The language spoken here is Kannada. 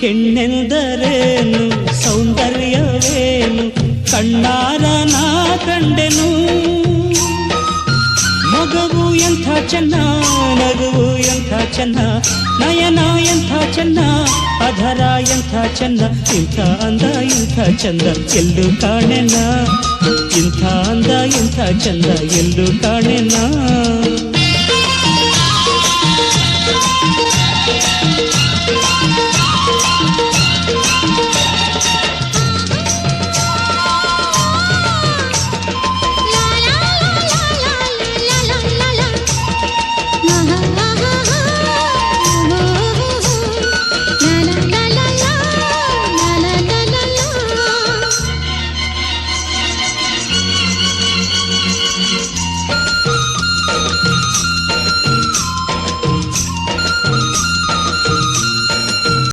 ಹೆಣ್ಣೆಂದರೇನು ಸೌಂದರ್ಯವೇನು ಕಣ್ಣಾರ ನಾ ಕಂಡೆನು. ಮಗವು ಎಂಥ ಚೆನ್ನ ನಗುವು ಎಂಥ ಚೆನ್ನ ನಯನ ಎಂಥ ಚೆನ್ನ ಅಧರ ಎಂಥ ಚೆನ್ನ ಇಂಥ ಅಂದ ಇಂಥ ಚಂದ ಎಲ್ಲೂ ಕಾಣೆನ ಇಂಥ ಅಂದ ಇಂಥ ಚಂದ ಎಲ್ಲೂ ಕಾಣೆನ.